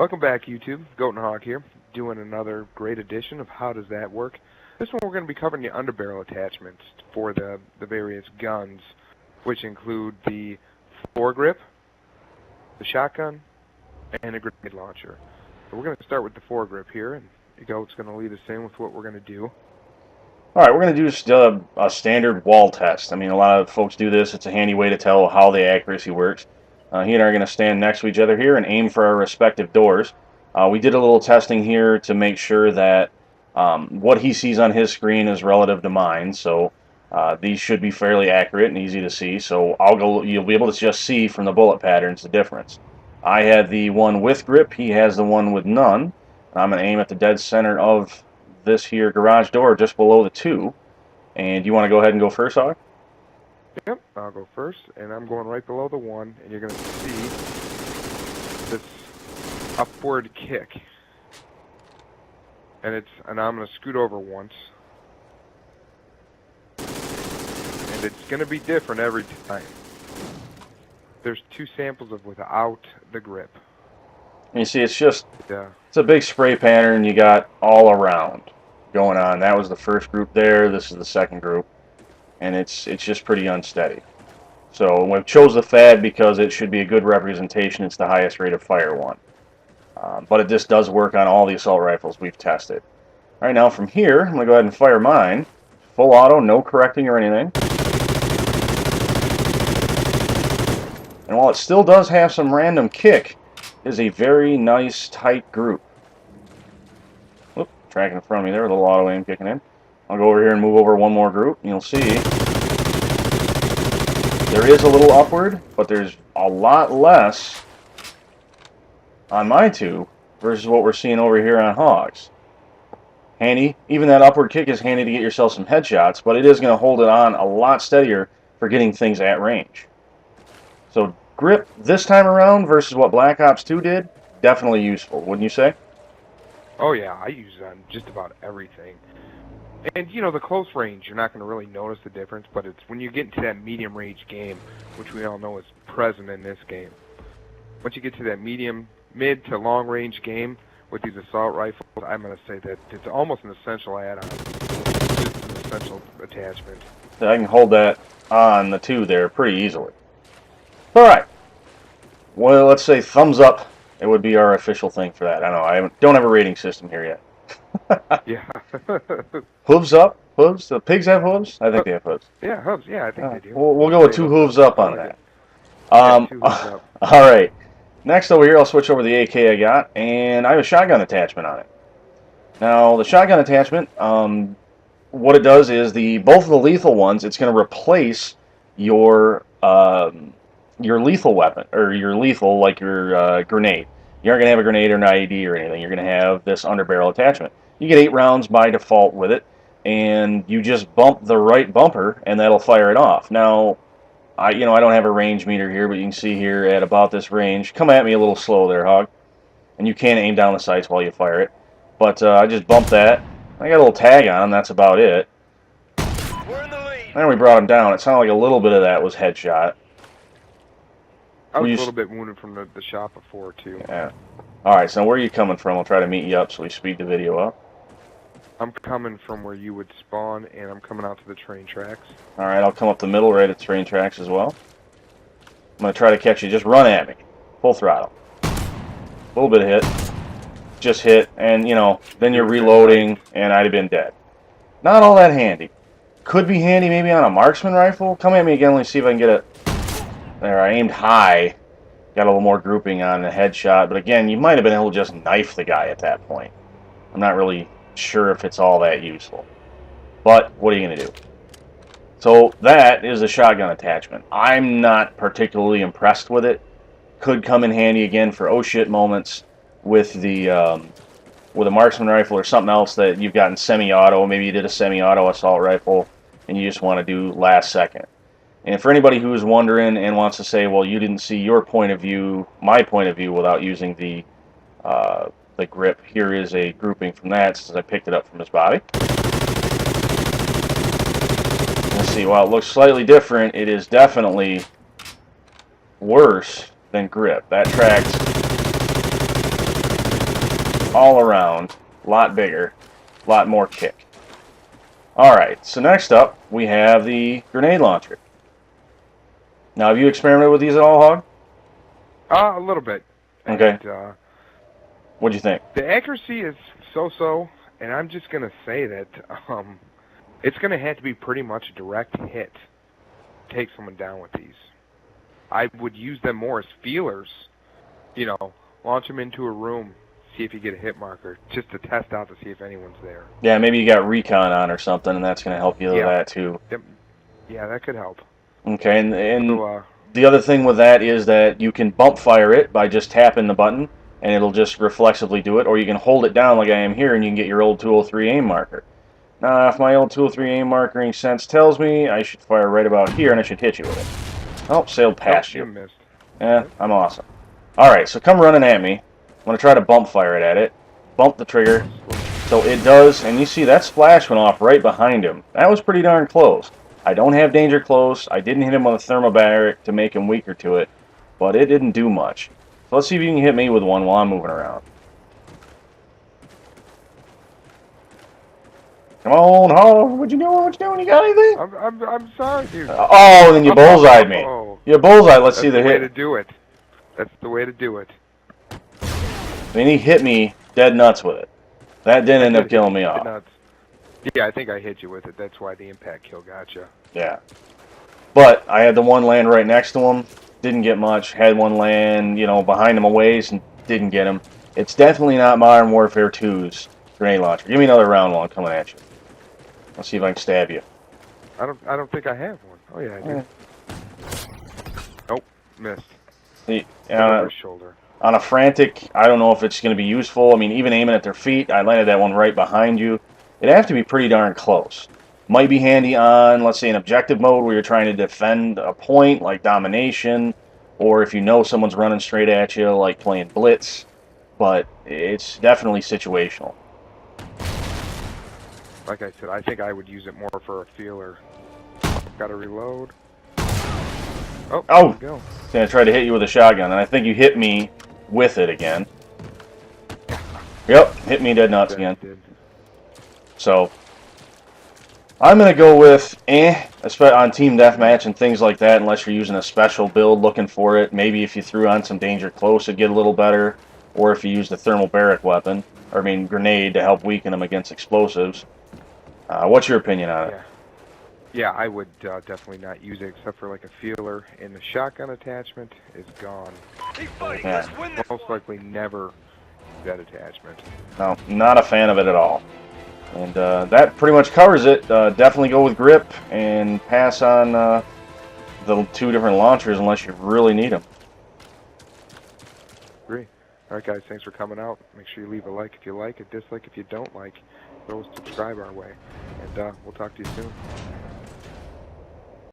Welcome back, YouTube. Goat and Hog here, doing another great edition of How Does That Work? This one we're going to be covering the underbarrel attachments for the various guns, which include the foregrip, the shotgun, and a grenade launcher. So we're going to start with the foregrip here, and Goat's going to lead us in with what we're going to do. Alright, we're going to do just a standard wall test. I mean, a lot of folks do this. It's a handy way to tell how the accuracy works. He and I are going to stand next to each other here and aim for our respective doors. We did a little testing here to make sure that what he sees on his screen is relative to mine. So these should be fairly accurate and easy to see. So you'll be able to just see from the bullet patterns the difference. I had the one with grip. He has the one with none. I'm going to aim at the dead center of this here garage door just below the 2. And you want to go ahead and go first, Hog? Yep, I'll go first, and I'm going right below the 1, and you're going to see this upward kick. And I'm going to scoot over once. And it's going to be different every time. There's 2 samples of without the grip. And you see, it's a big spray pattern you got all around going on. That was the first group there. This is the second group. And it's just pretty unsteady. So we chose the FAD because it should be a good representation. It's the highest rate of fire one. But this does work on all the assault rifles we've tested. All right, now from here, I'm going to go ahead and fire mine. Full auto, no correcting or anything. And while it still does have some random kick, it is a very nice, tight group. Whoop, tracking in front of me there, a little auto aim kicking in. I'll go over here and move over one more group. You'll see there is a little upward, but there's a lot less on my 2 versus what we're seeing over here on Hogs. Handy. Even that upward kick is handy to get yourself some headshots, but it is going to hold it on a lot steadier for getting things at range. So grip this time around versus what Black Ops 2 did, definitely useful, wouldn't you say? Oh yeah, I use it on just about everything. And, you know, the close range, you're not going to really notice the difference, but it's when you get into that medium range game, which we all know is present in this game. Once you get to that mid to long range game with these assault rifles, I'm going to say that it's almost an essential add-on. Just an essential attachment. I can hold that on the 2 there pretty easily. Alright. Well, let's say thumbs up. It would be our official thing for that. I know, I don't have a rating system here yet. Yeah. Hooves up? Hooves? The pigs have hooves? I think they have hooves. Yeah, hooves. Yeah, I think they do. We'll go with 2 hooves up on that. Yeah, 2 hooves up. Alright. Next over here, I'll switch over the AK I got, and I have a shotgun attachment on it. Now, the shotgun attachment, what it does is both of the lethal ones, it's going to replace your lethal weapon, or your lethal, like your grenade. You aren't going to have a grenade or an IED or anything. You're going to have this underbarrel attachment. You get 8 rounds by default with it, and you just bump the right bumper, and that'll fire it off. Now, I don't have a range meter here, but you can see here at about this range. Come at me a little slow there, Hog. And you can aim down the sights while you fire it. But I just bumped that. I got a little tag on him. That's about it. We're in the lead. Then we brought him down. It sounded like a little bit of that was headshot. I was a little bit wounded from the shot before, too. Yeah. Alright, so where are you coming from? I'll try to meet you up so we speed the video up. I'm coming from where you would spawn, and I'm coming out to the train tracks. Alright, I'll come up the middle right at the train tracks as well. I'm going to try to catch you. Just run at me. Full throttle. A little bit of hit. Just hit, and, then you're reloading, and I'd have been dead. Not all that handy. Could be handy maybe on a marksman rifle. Come at me again. Let me see if I can get it. There, I aimed high. Got a little more grouping on the headshot. But again, you might have been able to just knife the guy at that point. I'm not really sure if it's all that useful. But what are you going to do? So that is a shotgun attachment. I'm not particularly impressed with it. Could come in handy again for oh shit moments with a marksman rifle or something else that you've gotten semi-auto. Maybe you did a semi-auto assault rifle and you just want to do last second. And for anybody who is wondering and wants to say, well, you didn't see your point of view, my point of view, without using the grip, here is a grouping from that since I picked it up from his body. Let's see, while it looks slightly different, it is definitely worse than grip. That tracks all around. A lot bigger. A lot more kick. Alright, so next up, we have the grenade launcher. Now, have you experimented with these at all, Hog? A little bit. Okay. And, What'd you think? the accuracy is so-so, and I'm just going to say that it's going to have to be pretty much a direct hit to take someone down with these. I would use them more as feelers. You know, launch them into a room, see if you get a hit marker, just to test out to see if anyone's there. Yeah, maybe you got recon on or something, and that's going to help you with that, too. Yeah, that could help. Okay, and So, the other thing with that is that you can bump fire it by just tapping the button, and it'll just reflexively do it, or you can hold it down like I am here, and you can get your old 203 aim marker. Now, if my old 203 aim markering sense tells me I should fire right about here, and I should hit you with it. Oh, sailed past you. You missed. Yeah, I'm awesome. Alright, so come running at me. I'm going to try to bump fire it at it. Bump the trigger. So it does, and you see that splash went off right behind him. That was pretty darn close. I don't have danger close. I didn't hit him with a thermobaric to make him weaker to it, but it didn't do much. So let's see if you can hit me with one while I'm moving around. Come on, Hog. What you doing? What you doing? You got anything? I'm sorry, dude. Oh, then you bullseyed me. You bullseyed. Let's see the hit. That's the way to do it. That's the way to do it. I mean, he hit me dead nuts with it. That didn't end up killing me off. Nuts. Yeah, I think I hit you with it. That's why the impact kill got you. Yeah. But I had the one land right next to him. Didn't get much. Had one land, you know, behind him a ways and didn't get him. It's definitely not Modern Warfare 2's grenade launcher. Give me another round while I'm coming at you. Let's see if I can stab you. I don't think I have one. Oh yeah, I do. Nope, missed. See, Over his shoulder. On a frantic, I don't know if it's going to be useful. I mean, even aiming at their feet, I landed that one right behind you. It'd have to be pretty darn close. Might be handy on, let's say, an objective mode where you're trying to defend a point, like domination, or if you know someone's running straight at you, like playing Blitz. But it's definitely situational. Like I said, I think I would use it more for a feeler. Got to reload. Oh, there we go. I was going to try to hit you with a shotgun, and I think you hit me with it again. Yep, hit me dead nuts again. So, I'm going to go with on Team Deathmatch and things like that, unless you're using a special build looking for it. Maybe if you threw on some Danger Close, it'd get a little better. Or if you used a thermobaric weapon, or I mean grenade to help weaken them against explosives. What's your opinion on it? Yeah, I would definitely not use it except for like a feeler, and the shotgun attachment is gone. Keep fighting. Yeah. Let's win this. Most likely never that attachment. No, not a fan of it at all. And that pretty much covers it. Definitely go with grip and pass on the two different launchers unless you really need them. Agree. Alright guys, thanks for coming out. Make sure you leave a like if you like, a dislike if you don't like. Go subscribe our way. And we'll talk to you soon.